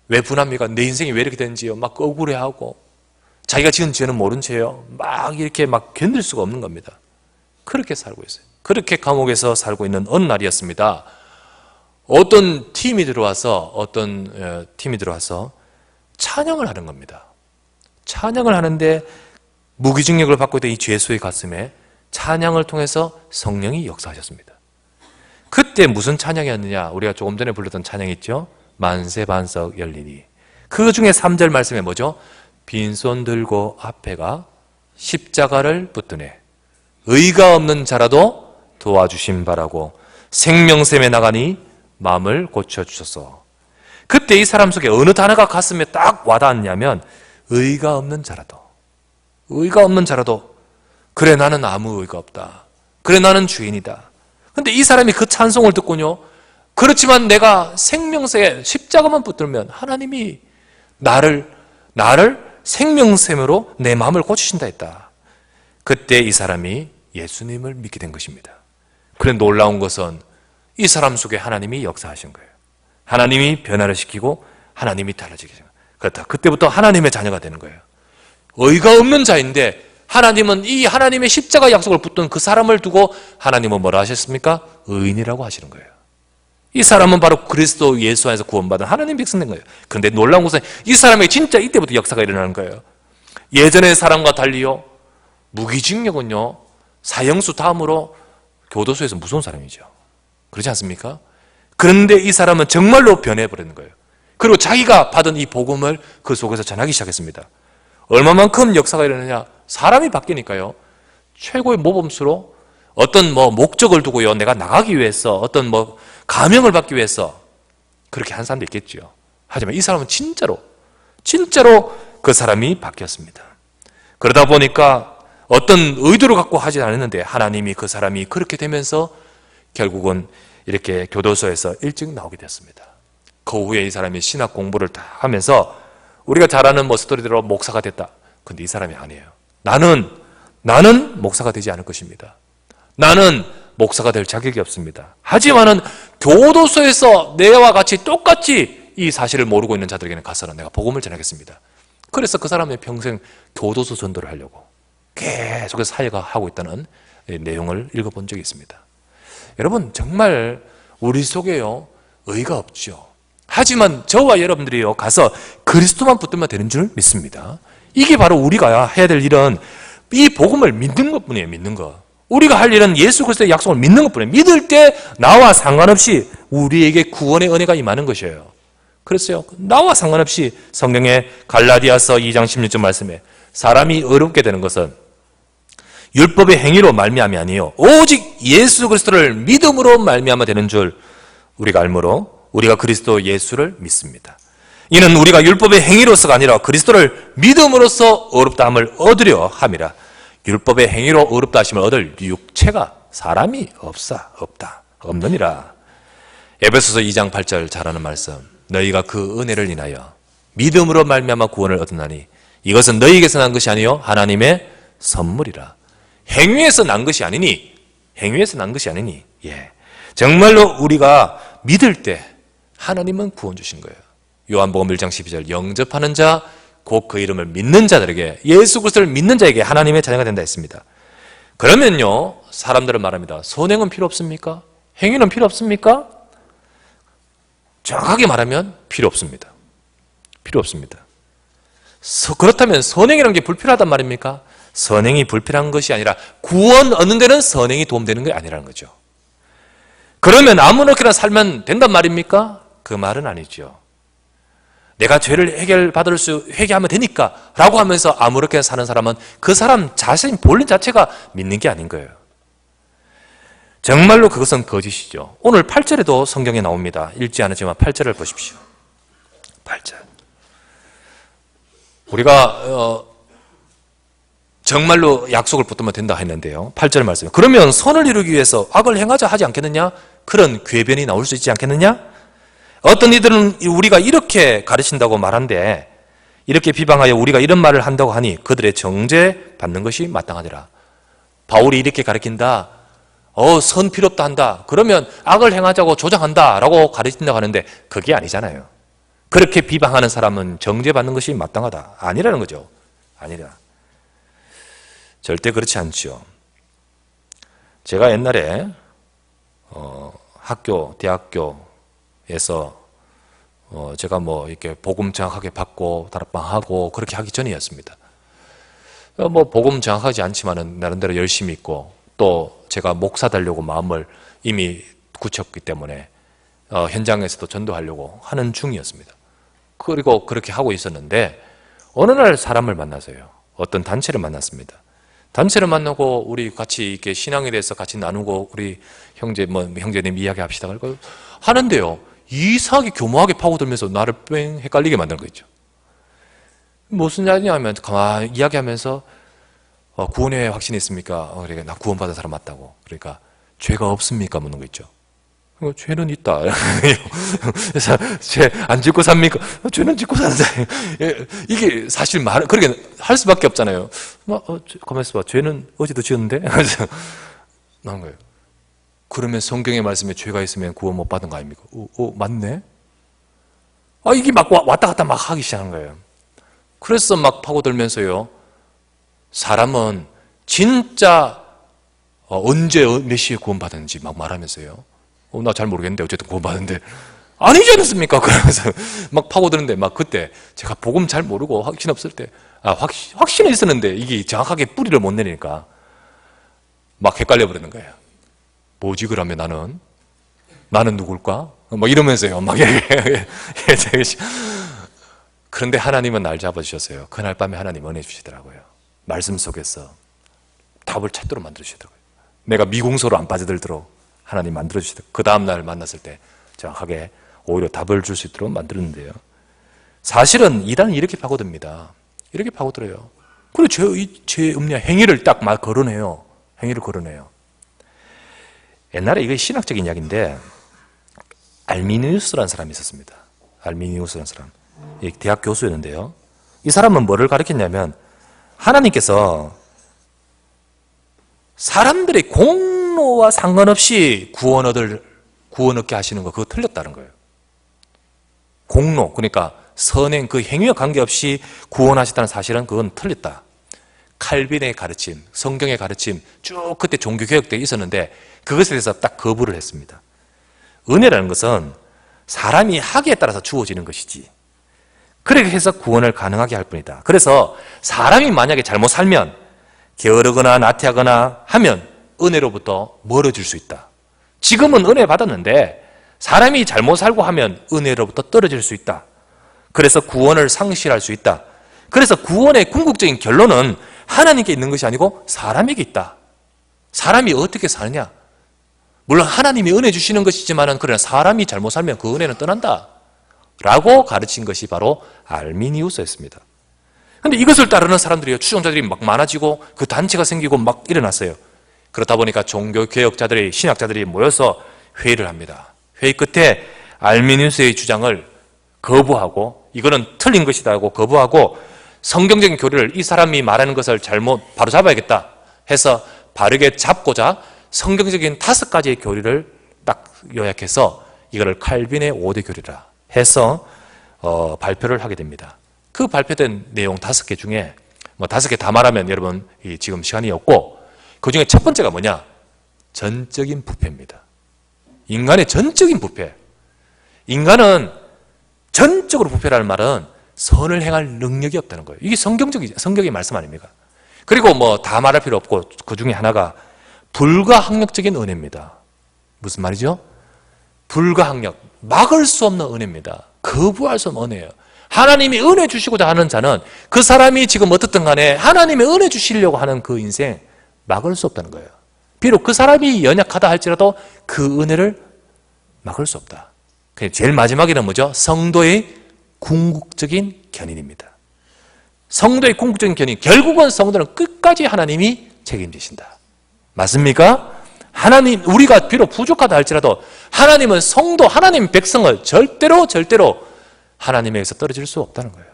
왜 분합니까? 내 인생이 왜 이렇게 되는지요? 막 억울해하고, 자기가 지은 죄는 모른 채요. 막 이렇게 막 견딜 수가 없는 겁니다. 그렇게 살고 있어요. 그렇게 감옥에서 살고 있는 어느 날이었습니다. 어떤 팀이 들어와서 찬양을 하는 겁니다. 찬양을 하는데 무기징역을 받고 있던 이 죄수의 가슴에 찬양을 통해서 성령이 역사하셨습니다. 그때 무슨 찬양이었느냐? 우리가 조금 전에 불렀던 찬양 있죠? 만세 반석 열리니. 그 중에 3절 말씀에 뭐죠? 빈손 들고 앞에가 십자가를 붙드네. 의가 없는 자라도 도와주심 바라고 생명샘에 나가니 마음을 고쳐주소서. 그때 이 사람 속에 어느 단어가 가슴에 딱 와닿았냐면 의가 없는 자라도, 의가 없는 자라도, 그래 나는 아무 의가 없다, 그래 나는 죄인이다. 근데 이 사람이 그 찬송을 듣고요, 그렇지만 내가 생명샘에 십자가만 붙들면 하나님이 나를 생명샘으로 내 마음을 고치신다 했다. 그때 이 사람이 예수님을 믿게 된 것입니다. 그런데 놀라운 것은 이 사람 속에 하나님이 역사하신 거예요. 하나님이 변화를 시키고 하나님이 달라지게 됩니다. 그렇다. 그때부터 하나님의 자녀가 되는 거예요. 의가 없는 자인데 하나님은 이 하나님의 십자가 약속을 붙든 그 사람을 두고 하나님은 뭐라 하셨습니까? 의인이라고 하시는 거예요. 이 사람은 바로 그리스도 예수 안에서 구원받은 하나님 백성된 거예요. 그런데 놀라운 것은 이 사람에게 진짜 이때부터 역사가 일어나는 거예요. 예전의 사람과 달리요, 무기징역은요, 사형수 다음으로 교도소에서 무서운 사람이죠. 그렇지 않습니까? 그런데 이 사람은 정말로 변해버리는 거예요. 그리고 자기가 받은 이 복음을 그 속에서 전하기 시작했습니다. 얼마만큼 역사가 일어나냐? 사람이 바뀌니까요, 최고의 모범수로 어떤 목적을 두고요, 내가 나가기 위해서, 어떤 가명을 받기 위해서 그렇게 한 사람도 있겠죠. 하지만 이 사람은 진짜로 그 사람이 바뀌었습니다. 그러다 보니까 어떤 의도를 갖고 하지 않았는데 하나님이 그 사람이 그렇게 되면서 결국은 이렇게 교도소에서 일찍 나오게 됐습니다. 그 후에 이 사람이 신학 공부를 다 하면서 우리가 잘 아는 스토리대로 목사가 됐다. 근데 이 사람이 아니에요. 나는 목사가 되지 않을 것입니다. 나는 목사가 될 자격이 없습니다. 하지만은 교도소에서 내와 같이 똑같이 이 사실을 모르고 있는 자들에게는 가서는 내가 복음을 전하겠습니다. 그래서 그 사람의 평생 교도소 전도를 하려고 계속해서 사회가 하고 있다는 내용을 읽어본 적이 있습니다. 여러분, 정말 우리 속에요, 의가 없죠. 하지만 저와 여러분들이요, 가서 그리스도만 붙들면 되는 줄 믿습니다. 이게 바로 우리가 해야 될 일은 이 복음을 믿는 것뿐이에요. 믿는 것. 우리가 할 일은 예수 그리스도의 약속을 믿는 것뿐이에요. 믿을 때 나와 상관없이 우리에게 구원의 은혜가 임하는 것이에요. 그랬어요. 나와 상관없이 성경의 갈라디아서 2장 16절 말씀에 사람이 어렵게 되는 것은 율법의 행위로 말미암이 아니요 오직 예수 그리스도를 믿음으로 말미암아 되는 줄 우리가 알므로 우리가 그리스도 예수를 믿습니다. 이는 우리가 율법의 행위로서가 아니라 그리스도를 믿음으로써 어렵다 함을 얻으려 함이라. 율법의 행위로 어렵다 하심을 얻을 육체가 사람이 없느니라. 에베소서 2장 8절 잘하는 말씀. 너희가 그 은혜를 인하여 믿음으로 말미암아 구원을 얻었나니 이것은 너희에게서 난 것이 아니요 하나님의 선물이라. 행위에서 난 것이 아니니 정말로 우리가 믿을 때 하나님은 구원 주신 거예요. 요한복음 1장 12절 영접하는 자 곧 그 이름을 믿는 자들에게, 예수 그리스도를 믿는 자에게 하나님의 자녀가 된다 했습니다. 그러면요, 사람들은 말합니다. 선행은 필요 없습니까? 행위는 필요 없습니까? 정확하게 말하면 필요 없습니다. 그렇다면 선행이라는 게 불필요하단 말입니까? 선행이 불필요한 것이 아니라 구원 얻는 데는 선행이 도움되는 게 아니라는 거죠. 그러면 아무렇게나 살면 된단 말입니까? 그 말은 아니죠. 내가 죄를 회개하면 되니까 라고 하면서 아무렇게나 사는 사람은 그 사람 자신 본인 자체가 믿는 게 아닌 거예요. 정말로 그것은 거짓이죠. 오늘 8절에도 성경에 나옵니다. 읽지 않았지만 8절을 보십시오. 8절. 우리가 정말로 약속을 붙들면 된다 했는데요. 8절 말씀. 그러면 선을 이루기 위해서 악을 행하자 하지 않겠느냐? 그런 궤변이 나올 수 있지 않겠느냐? 어떤 이들은 우리가 이렇게 가르친다고 말한데 이렇게 비방하여 우리가 이런 말을 한다고 하니 그들의 정죄 받는 것이 마땅하더라. 바울이 이렇게 가르친다. 선 필요 없다 한다. 그러면 악을 행하자고 조장한다 라고 가르친다고 하는데 그게 아니잖아요. 그렇게 비방하는 사람은 정죄 받는 것이 마땅하다. 아니라는 거죠. 아니라. 절대 그렇지 않죠. 제가 옛날에 대학교에서 제가 이렇게 복음 정확하게 받고 다락방하고 그렇게 하기 전이었습니다. 복음 정확하지 않지만은 나름대로 열심히 있고 또 제가 목사 되려고 마음을 이미 굳혔기 때문에 현장에서도 전도하려고 하는 중이었습니다. 그리고 그렇게 하고 있었는데 어느 날 사람을 만나서요. 어떤 단체를 만났습니다. 단체를 만나고 우리 같이 이렇게 신앙에 대해서 같이 나누고 우리 형제님 이야기합시다. 그러니까 하는데요. 이상하게 교묘하게 파고들면서 나를 뺑 헷갈리게 만드는 거 있죠. 무슨 이야기냐면 가만히 이야기하면서 구원의 확신이 있습니까? 그러니까 나 구원받은 사람 맞다고. 그러니까 죄가 없습니까? 묻는 거 있죠. 죄는 있다. 그래서 죄 안 짓고 삽니까? 죄는 짓고 사는 사람. 이게 사실 그렇게 할 수밖에 없잖아요. 가만히 있어봐. 죄는 어제도 지었는데? 그래서 나온 거예요. 그러면 성경의 말씀에 죄가 있으면 구원 못 받은 거 아닙니까? 맞네? 이게 막 왔다 갔다 막 하기 시작한 거예요. 그래서 막 파고들면서요. 사람은 진짜 언제 몇 시에 구원받았는지 막 말하면서요. 나 잘 모르겠는데 어쨌든 구원받았는데 아니지 않습니까? 그러면서 막 파고드는데 막 그때 제가 복음 잘 모르고 확신 없을 때 확신은 있었는데 이게 정확하게 뿌리를 못 내리니까 막 헷갈려 버리는 거예요. 뭐지 그러면 나는 누굴까? 막 이러면서요. 막 그런데 하나님은 날 잡아주셨어요. 그날 밤에 하나님 은혜 주시더라고요. 말씀 속에서 답을 찾도록 만들어주시더라고요. 내가 미궁소로 안 빠져들도록 하나님 만들어주시더라고요. 그 다음날 만났을 때 정확하게 오히려 답을 줄 수 있도록 만들었는데요. 사실은 이단은 이렇게 파고듭니다. 이렇게 파고들어요. 그리고 죄 없냐 행위를 딱 막 거론해요. 행위를 거론해요. 옛날에 이게 신학적인 이야기인데 알미니우스라는 사람이 있었습니다. 알미니우스라는 사람. 대학 교수였는데요. 이 사람은 뭐를 가르쳤냐면 하나님께서 사람들의 공로와 상관없이 구원 얻게 하시는 거 그거 틀렸다는 거예요. 공로 그러니까 선행 그 행위와 관계없이 구원하셨다는 사실은 그건 틀렸다. 칼빈의 가르침, 성경의 가르침 쭉 그때 종교개혁 때 있었는데 그것에 대해서 딱 거부를 했습니다. 은혜라는 것은 사람이 하기에 따라서 주어지는 것이지 그렇게 해서 구원을 가능하게 할 뿐이다. 그래서 사람이 만약에 잘못 살면 게으르거나 나태하거나 하면 은혜로부터 멀어질 수 있다. 지금은 은혜 받았는데 사람이 잘못 살고 하면 은혜로부터 떨어질 수 있다. 그래서 구원을 상실할 수 있다. 그래서 구원의 궁극적인 결론은 하나님께 있는 것이 아니고 사람에게 있다. 사람이 어떻게 사느냐? 물론 하나님이 은혜 주시는 것이지만 그러나 사람이 잘못 살면 그 은혜는 떠난다. 라고 가르친 것이 바로 알미니우스였습니다. 그런데 이것을 따르는 사람들이요. 추종자들이 막 많아지고 그 단체가 생기고 막 일어났어요. 그렇다 보니까 종교개혁자들이 신학자들이 모여서 회의를 합니다. 회의 끝에 알미니우스의 주장을 거부하고 이거는 틀린 것이다 하고 거부하고 성경적인 교리를 이 사람이 말하는 것을 잘못 바로 잡아야겠다 해서 바르게 잡고자 성경적인 5가지의 교리를 딱 요약해서 이거를 칼빈의 5대 교리라 해서 발표를 하게 됩니다. 그 발표된 내용 5개 중에 5개 다 말하면 여러분 지금 시간이 없고 그 중에 첫 번째가 뭐냐? 전적인 부패입니다. 인간의 전적인 부패. 인간은 전적으로 부패라는 말은 선을 행할 능력이 없다는 거예요. 이게 성경의 말씀 아닙니까? 그리고 다 말할 필요 없고 그 중에 하나가 불가항력적인 은혜입니다. 무슨 말이죠? 불가항력, 막을 수 없는 은혜입니다. 거부할 수 없는 은혜예요. 하나님이 은혜 주시고자 하는 자는 그 사람이 지금 어떻든 간에 하나님의 은혜 주시려고 하는 그 인생 막을 수 없다는 거예요. 비록 그 사람이 연약하다 할지라도 그 은혜를 막을 수 없다. 제일 마지막에는 뭐죠? 성도의 궁극적인 견인입니다. 성도의 궁극적인 견인, 결국은 성도는 끝까지 하나님이 책임지신다. 맞습니까? 하나님, 우리가 비록 부족하다 할지라도 하나님은 성도, 하나님 백성을 절대로 하나님에게서 떨어질 수 없다는 거예요.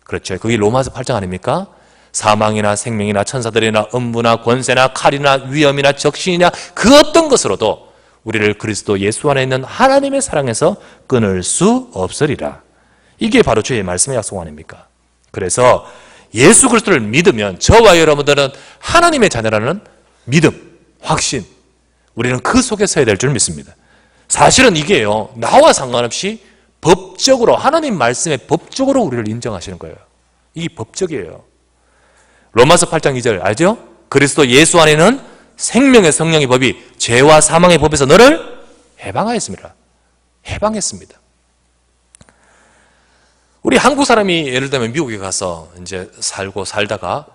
그렇죠. 그게 로마서 8장 아닙니까? 사망이나 생명이나 천사들이나 음부나 권세나 칼이나 위험이나 적신이나 그 어떤 것으로도 우리를 그리스도 예수 안에 있는 하나님의 사랑에서 끊을 수 없으리라. 이게 바로 주의 말씀의 약속 아닙니까? 그래서 예수 그리스도를 믿으면 저와 여러분들은 하나님의 자녀라는 믿음, 확신, 우리는 그 속에 서야 될 줄 믿습니다. 사실은 이게요, 나와 상관없이 법적으로 하나님 말씀에 법적으로 우리를 인정하시는 거예요. 이게 법적이에요. 로마서 8장 2절 알죠? 그리스도 예수 안에는 생명의 성령의 법이 죄와 사망의 법에서 너를 해방하였습니다. 해방했습니다. 우리 한국 사람이 예를 들면 미국에 가서 이제 살다가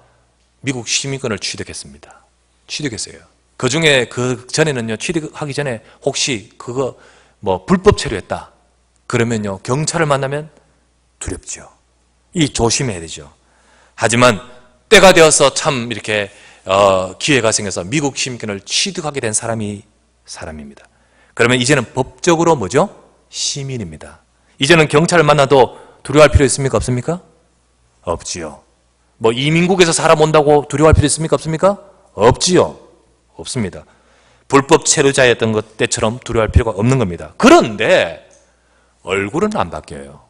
미국 시민권을 취득했습니다. 취득했어요. 그 중에 그 전에는요, 취득하기 전에 혹시 그거 뭐 불법 체류했다. 그러면요, 경찰을 만나면 두렵죠. 이 조심해야 되죠. 하지만 때가 되어서 참 이렇게 기회가 생겨서 미국 시민권을 취득하게 된 사람입니다. 그러면 이제는 법적으로 뭐죠? 시민입니다. 이제는 경찰을 만나도 두려워할 필요 있습니까? 없습니까? 없지요. 뭐 이민국에서 사람 온다고 두려워할 필요 있습니까? 없습니까? 없지요. 없습니다. 불법 체류자였던 것 때처럼 두려워할 필요가 없는 겁니다. 그런데 얼굴은 안 바뀌어요.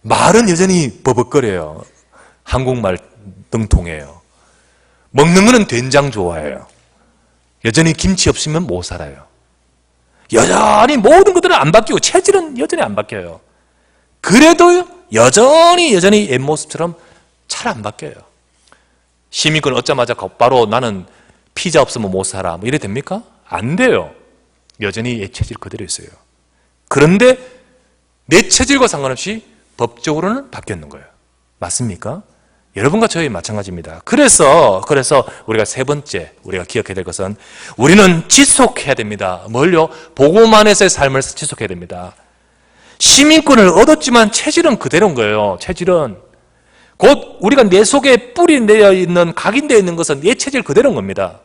말은 여전히 버벅거려요. 한국말 등통해요. 먹는 거는 된장 좋아해요. 여전히 김치 없으면 못 살아요. 여전히 모든 것들은 안 바뀌고 체질은 여전히 안 바뀌어요. 그래도 여전히 옛 모습처럼 잘 안 바뀌어요. 시민권 얻자마자 곧바로 나는 피자 없으면 못 살아 뭐 이래 됩니까? 안 돼요. 여전히 옛 체질 그대로 있어요. 그런데 내 체질과 상관없이 법적으로는 바뀌었는 거예요. 맞습니까? 여러분과 저희 마찬가지입니다. 그래서 우리가 세 번째 우리가 기억해야 될 것은 우리는 지속해야 됩니다. 뭘요? 복음 안에서의 삶을 지속해야 됩니다. 시민권을 얻었지만 체질은 그대로인 거예요. 체질은 곧 우리가 내 속에 뿌리 내어 있는 각인되어 있는 것은 옛 체질 그대로인 겁니다.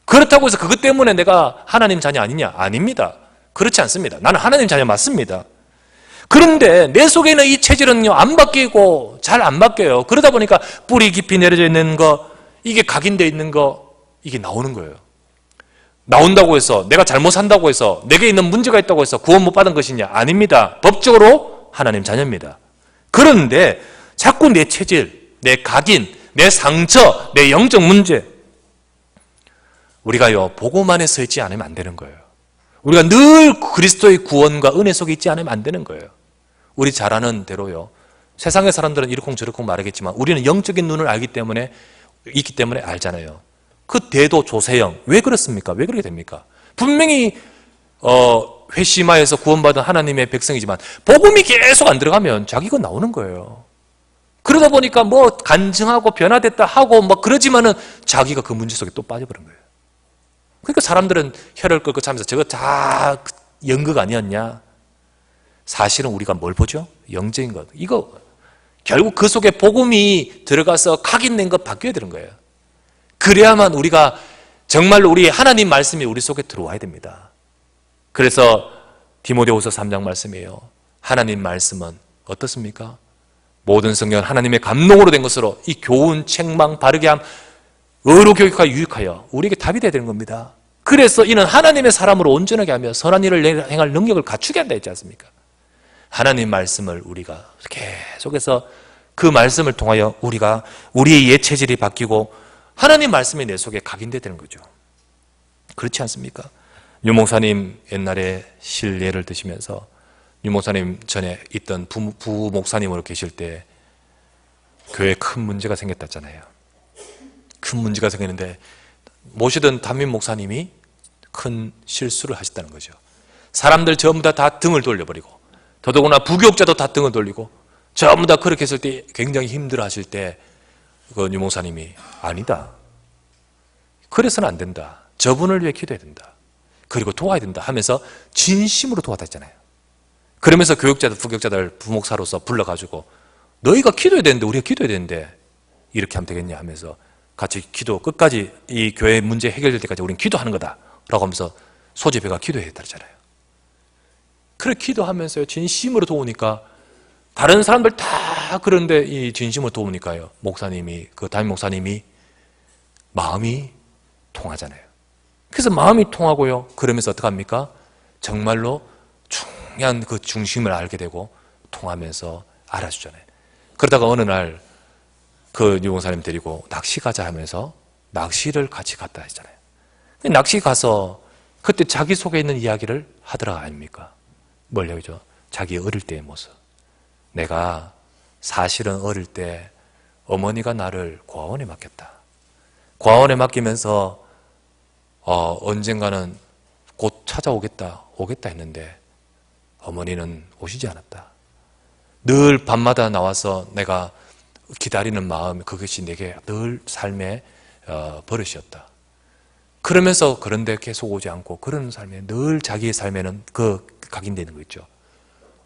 그렇다고 해서 그것 때문에 내가 하나님 자녀 아니냐? 아닙니다. 그렇지 않습니다. 나는 하나님 자녀 맞습니다. 그런데 내 속에 있는 이 체질은요, 안 바뀌고 잘 안 바뀌어요. 그러다 보니까 뿌리 깊이 내려져 있는 거, 이게 각인되어 있는 거, 이게 나오는 거예요. 나온다고 해서, 내가 잘못 산다고 해서, 내게 있는 문제가 있다고 해서 구원 못 받은 것이냐? 아닙니다. 법적으로 하나님 자녀입니다. 그런데 자꾸 내 체질, 내 각인, 내 상처, 내 영적 문제, 우리가요, 복음 안에 서 있지 않으면 안 되는 거예요. 우리가 늘 그리스도의 구원과 은혜 속에 있지 않으면 안 되는 거예요. 우리 잘 아는 대로요. 세상의 사람들은 이러쿵저러쿵 말하겠지만 우리는 영적인 눈을 있기 때문에 알잖아요. 그 대도 조세형 왜 그렇습니까? 왜 그렇게 됩니까? 분명히 회심하여서 구원받은 하나님의 백성이지만 복음이 계속 안 들어가면 자기가 나오는 거예요. 그러다 보니까 뭐 간증하고 변화됐다 하고 뭐 그러지만은 자기가 그 문제 속에 또 빠져버린 거예요. 그러니까 사람들은 혀를 끌고 차면서 저거 다 연극 아니었냐? 사실은 우리가 뭘 보죠? 영적인 것. 이거 결국 그 속에 복음이 들어가서 각인된 것 바뀌어야 되는 거예요. 그래야만 우리가 정말로 우리 하나님 말씀이 우리 속에 들어와야 됩니다. 그래서 디모데후서 3장 말씀이에요. 하나님 말씀은 어떻습니까? 모든 성경은 하나님의 감동으로 된 것으로 이 교훈, 책망, 바르게 함, 의로 교육하여 유익하여 우리에게 답이 되어야 되는 겁니다. 그래서 이는 하나님의 사람으로 온전하게 하며 선한 일을 행할 능력을 갖추게 한다 했지 않습니까? 하나님 말씀을 우리가 계속해서 그 말씀을 통하여 우리의 옛 체질이 바뀌고 하나님 말씀이 내 속에 각인되어야 되는 거죠. 그렇지 않습니까? 유 목사님 옛날에 실례를 드시면서 유 목사님 전에 있던 부 목사님으로 계실 때 교회에 큰 문제가 생겼다잖아요. 큰 문제가 생겼는데 모시던 담임 목사님이 큰 실수를 하셨다는 거죠. 사람들 전부 다 등을 돌려버리고 더더구나 부교육자도 다 등을 돌리고 전부 다 그렇게 했을 때 굉장히 힘들어 하실 때 그 유 목사님이 아니다. 그래서는 안 된다. 저분을 위해 기도해야 된다. 그리고 도와야 된다 하면서 진심으로 도와줬잖아요. 그러면서 교육자들, 부교육자들 부목사로서 불러가지고 너희가 기도해야 되는데 우리가 기도해야 되는데 이렇게 하면 되겠냐 하면서 같이 기도 끝까지 이 교회 문제 해결될 때까지 우리는 기도하는 거다 라고 하면서 소집회가 기도해야 되잖아요. 그래 기도하면서요 진심으로 도우니까 다른 사람들 다 그런데 이 진심으로 도우니까요 목사님이 그 담임 목사님이 마음이 통하잖아요. 그래서 마음이 통하고요 그러면서 어떡합니까? 정말로 중요한 그 중심을 알게 되고 통하면서 알아주잖아요. 그러다가 어느 날 그 유목사님 데리고 낚시 가자 하면서 낚시를 같이 갔다 했잖아요. 낚시 가서 그때 자기 속에 있는 이야기를 하더라 아닙니까? 뭘 얘기죠? 자기 어릴 때의 모습. 내가 사실은 어릴 때 어머니가 나를 고아원에 맡겼다. 고아원에 맡기면서 언젠가는 곧 찾아오겠다 했는데 어머니는 오시지 않았다. 늘 밤마다 나와서 내가 기다리는 마음, 그것이 내게 늘 삶의 버릇이었다. 그러면서 그런데 계속 오지 않고 그런 삶에 늘 자기의 삶에는 각인되는 거 있죠.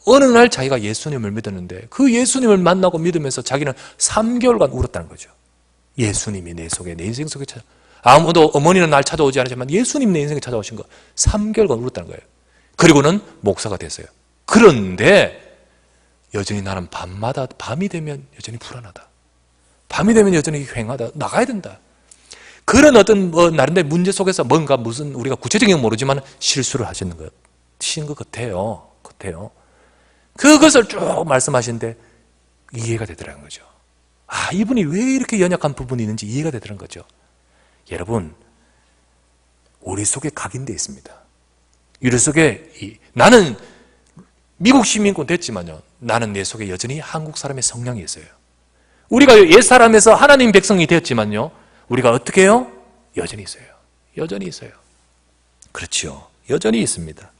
어느 날 자기가 예수님을 믿었는데 그 예수님을 만나고 믿으면서 자기는 3개월간 울었다는 거죠. 예수님이 내 속에, 내 인생 속에 아무도, 어머니는 날 찾아오지 않았지만 예수님 내 인생에 찾아오신 거 3개월간 울었다는 거예요. 그리고는 목사가 됐어요. 그런데 여전히 나는 밤이 되면 여전히 불안하다. 밤이 되면 여전히 휑하다. 나가야 된다. 그런 어떤 나름대로 문제 속에서 뭔가 무슨 우리가 구체적인 건 모르지만 실수를 하시는 것 같아요. 그것을 쭉 말씀하시는데 이해가 되더라는 거죠. 아, 이분이 왜 이렇게 연약한 부분이 있는지 이해가 되더라는 거죠. 여러분, 우리 속에 각인되어 있습니다. 우리 속에 나는 미국 시민권 됐지만요, 나는 내 속에 여전히 한국 사람의 성향이 있어요. 우리가 옛사람에서 하나님 백성이 되었지만요, 우리가 어떻게 해요? 여전히 있어요. 그렇죠. 여전히 있습니다.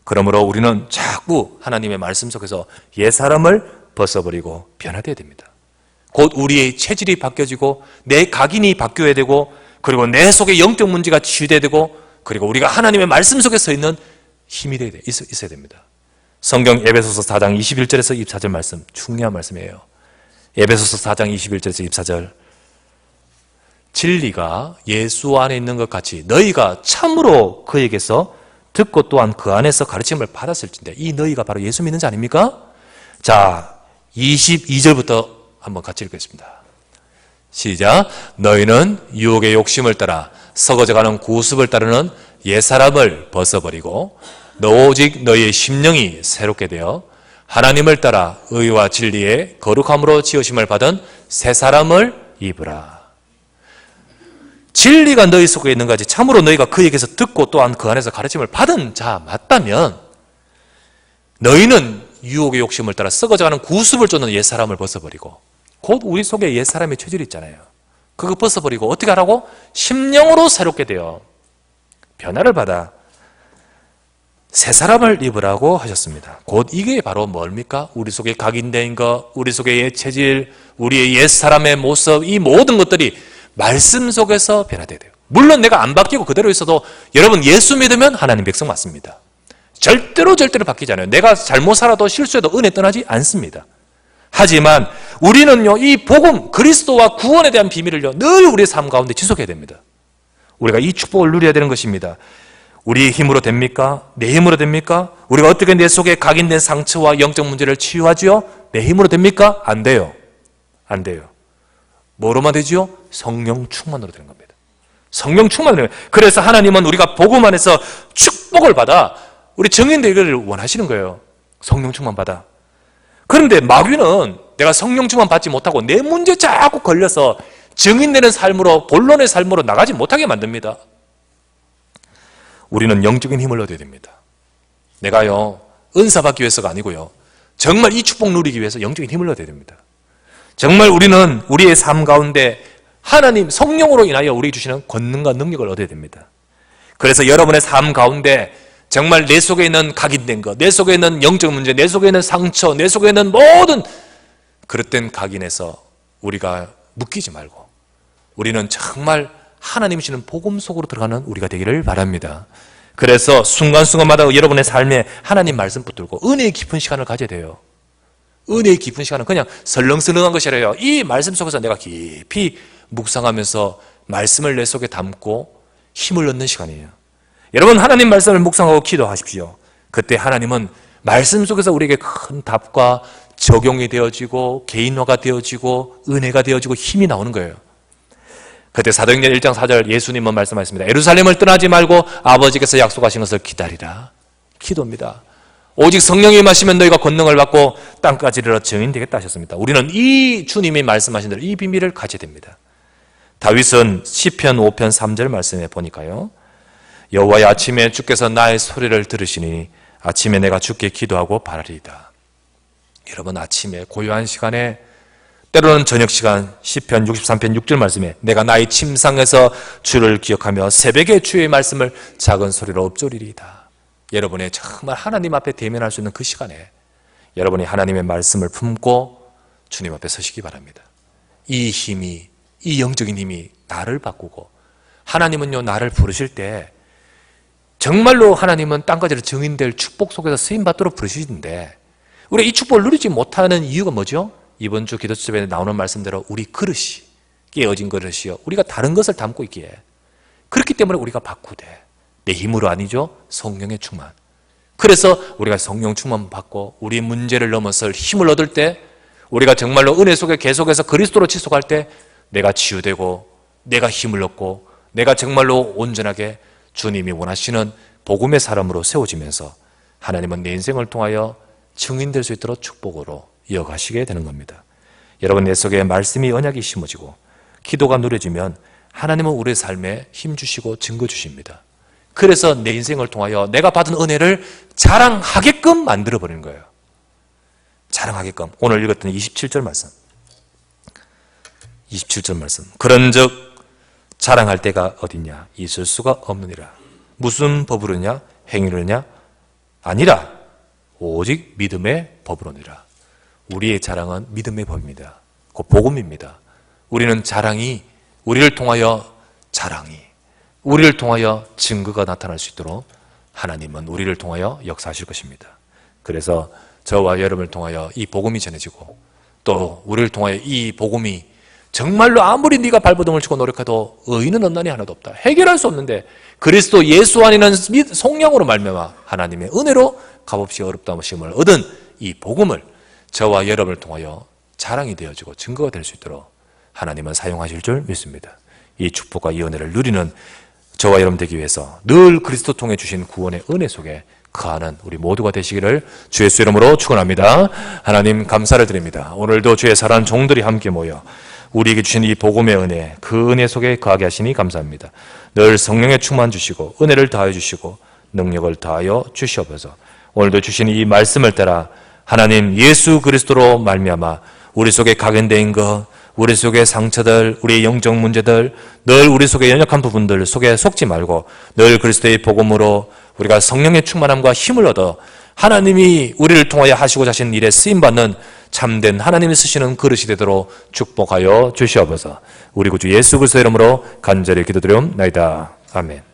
그러므로 우리는 자꾸 하나님의 말씀 속에서 옛사람을 벗어버리고 변화되어야 됩니다. 곧 우리의 체질이 바뀌어지고 내 각인이 바뀌어야 되고 그리고 내 속에 영적 문제가 치유돼야 되고 그리고 우리가 하나님의 말씀 속에 서 있는 힘이 있어야 됩니다. 성경 에베소서 4장 21절에서 24절 말씀, 중요한 말씀이에요. 에베소서 4장 21절에서 24절. 진리가 예수 안에 있는 것 같이 너희가 참으로 그에게서 듣고 또한 그 안에서 가르침을 받았을진데, 이 너희가 바로 예수 믿는 자 아닙니까? 자, 22절부터 한번 같이 읽겠습니다. 시작. 너희는 유혹의 욕심을 따라 썩어져가는 구습을 따르는 옛사람을 벗어버리고 오직 너희의 심령이 새롭게 되어 하나님을 따라 의와 진리의 거룩함으로 지으심을 받은 새 사람을 입으라. 진리가 너희 속에 있는 것이 참으로 너희가 그에게서 듣고 또한 그 안에서 가르침을 받은 자 맞다면 너희는 유혹의 욕심을 따라 썩어져가는 구습을 쫓는 옛사람을 벗어버리고, 곧 우리 속에 옛사람의 체질이 있잖아요. 그거 벗어버리고 어떻게 하라고? 심령으로 새롭게 되어 변화를 받아 새 사람을 입으라고 하셨습니다. 곧 이게 바로 뭡니까? 우리 속에 각인된 것, 우리 속의 옛 체질, 우리의 옛사람의 모습, 이 모든 것들이 말씀 속에서 변화돼야 돼요. 물론 내가 안 바뀌고 그대로 있어도 여러분 예수 믿으면 하나님 백성 맞습니다. 절대로 바뀌지 않아요. 내가 잘못 살아도 실수해도 은혜 떠나지 않습니다. 하지만 우리는요, 이 복음, 그리스도와 구원에 대한 비밀을요, 늘 우리의 삶 가운데 지속해야 됩니다. 우리가 이 축복을 누려야 되는 것입니다. 우리의 힘으로 됩니까? 내 힘으로 됩니까? 우리가 어떻게 내 속에 각인된 상처와 영적 문제를 치유하지요? 내 힘으로 됩니까? 안 돼요. 뭐로만 되지요? 성령 충만으로 되는 겁니다. 성령 충만으로. 그래서 하나님은 우리가 복음 안에서 축복을 받아 우리 정인되기를 원하시는 거예요. 성령 충만 받아. 그런데 마귀는 내가 성령 충만 받지 못하고 내 문제 자꾸 걸려서 정인되는 삶으로, 본론의 삶으로 나가지 못하게 만듭니다. 우리는 영적인 힘을 얻어야 됩니다. 내가요, 은사 받기 위해서가 아니고요, 정말 이 축복 누리기 위해서 영적인 힘을 얻어야 됩니다. 정말 우리는 우리의 삶 가운데 하나님 성령으로 인하여 우리에게 주시는 권능과 능력을 얻어야 됩니다. 그래서 여러분의 삶 가운데 정말 내 속에 있는 각인된 것, 내 속에 있는 영적 문제, 내 속에 있는 상처, 내 속에 있는 모든 그릇된 각인에서 우리가 묶이지 말고 우리는 정말 하나님이 주시는 복음 속으로 들어가는 우리가 되기를 바랍니다. 그래서 순간순간마다 여러분의 삶에 하나님 말씀 붙들고 은혜의 깊은 시간을 가져야 돼요. 은혜의 깊은 시간은 그냥 설렁설렁한 것이 아니라 이 말씀 속에서 내가 깊이 묵상하면서 말씀을 내 속에 담고 힘을 얻는 시간이에요. 여러분, 하나님 말씀을 묵상하고 기도하십시오. 그때 하나님은 말씀 속에서 우리에게 큰 답과 적용이 되어지고 개인화가 되어지고 은혜가 되어지고 힘이 나오는 거예요. 그때 사도행전 1장 4절 예수님은 말씀하셨습니다. 예루살렘을 떠나지 말고 아버지께서 약속하신 것을 기다리라. 기도입니다. 오직 성령이 임하시면 너희가 권능을 받고 땅까지 이르러 증인 되겠다 하셨습니다. 우리는 이 주님이 말씀하신 대로 이 비밀을 가져야 됩니다. 다윗은 시편 5편 3절 말씀에 보니까요, 여호와의 아침에 주께서 나의 소리를 들으시니 아침에 내가 주께 기도하고 바라리이다. 여러분, 아침에 고요한 시간에 때로는 저녁 시간 시편 63편 6절 말씀에 내가 나의 침상에서 주를 기억하며 새벽에 주의 말씀을 작은 소리로 읊조리리이다. 여러분의 정말 하나님 앞에 대면할 수 있는 그 시간에 여러분이 하나님의 말씀을 품고 주님 앞에 서시기 바랍니다. 이 힘이, 이 영적인 힘이 나를 바꾸고, 하나님은요 나를 부르실 때 정말로 하나님은 땅까지로 증인될 축복 속에서 쓰임받도록 부르시는데, 우리가 이 축복을 누리지 못하는 이유가 뭐죠? 이번 주 기도집에 나오는 말씀대로 우리 그릇이 깨어진 그릇이요, 우리가 다른 것을 담고 있기에, 그렇기 때문에 우리가 바꾸되, 내 힘으로 아니죠, 성령의 충만. 그래서 우리가 성령 충만 받고 우리 문제를 넘어설 힘을 얻을 때, 우리가 정말로 은혜 속에 계속해서 그리스도로 지속할 때 내가 치유되고 내가 힘을 얻고 내가 정말로 온전하게 주님이 원하시는 복음의 사람으로 세워지면서 하나님은 내 인생을 통하여 증인될 수 있도록 축복으로 이어가시게 되는 겁니다. 여러분, 내 속에 말씀이 언약이 심어지고 기도가 누려지면 하나님은 우리의 삶에 힘 주시고 증거 주십니다. 그래서 내 인생을 통하여 내가 받은 은혜를 자랑하게끔 만들어버리는 거예요. 자랑하게끔. 오늘 읽었던 27절 말씀. 27절 말씀. 그런즉 자랑할 때가 어딨냐? 있을 수가 없느니라. 무슨 법으로냐? 행위로냐? 아니라 오직 믿음의 법으로니라. 우리의 자랑은 믿음의 법입니다. 그 복음입니다. 우리는 자랑이, 우리를 통하여 자랑이, 우리를 통하여 증거가 나타날 수 있도록 하나님은 우리를 통하여 역사하실 것입니다. 그래서 저와 여러분을 통하여 이 복음이 전해지고, 또 우리를 통하여 이 복음이 정말로 아무리 네가 발버둥을 치고 노력해도 의인은 없나니 하나도 없다, 해결할 수 없는데 그리스도 예수 안에는 성령으로 말미암아 하나님의 은혜로 값없이 어렵다심을 얻은 이 복음을 저와 여러분을 통하여 자랑이 되어지고 증거가 될 수 있도록 하나님은 사용하실 줄 믿습니다. 이 축복과 이 은혜를 누리는 저와 여러분 되기 위해서 늘 그리스도 통해 주신 구원의 은혜 속에 거하는 우리 모두가 되시기를 주 예수 이름으로 축원합니다. 하나님 감사를 드립니다. 오늘도 주의 사랑하는 종들이 함께 모여 우리에게 주신 이 복음의 은혜, 그 은혜 속에 거하게 하시니 감사합니다. 늘 성령의 충만 주시고 은혜를 더하여 주시고 능력을 더하여 주시옵소서. 오늘도 주신 이 말씀을 따라 하나님 예수 그리스도로 말미암아 우리 속에 각인된 것, 우리 속의 상처들, 우리의 영적 문제들, 늘 우리 속에 연약한 부분들 속에 속지 말고 늘 그리스도의 복음으로 우리가 성령의 충만함과 힘을 얻어 하나님이 우리를 통하여 하시고자 하신 일에 쓰임받는 참된 하나님이 쓰시는 그릇이 되도록 축복하여 주시옵소서. 우리 구주 예수 그리스도의 이름으로 간절히 기도드리옵나이다. 아멘.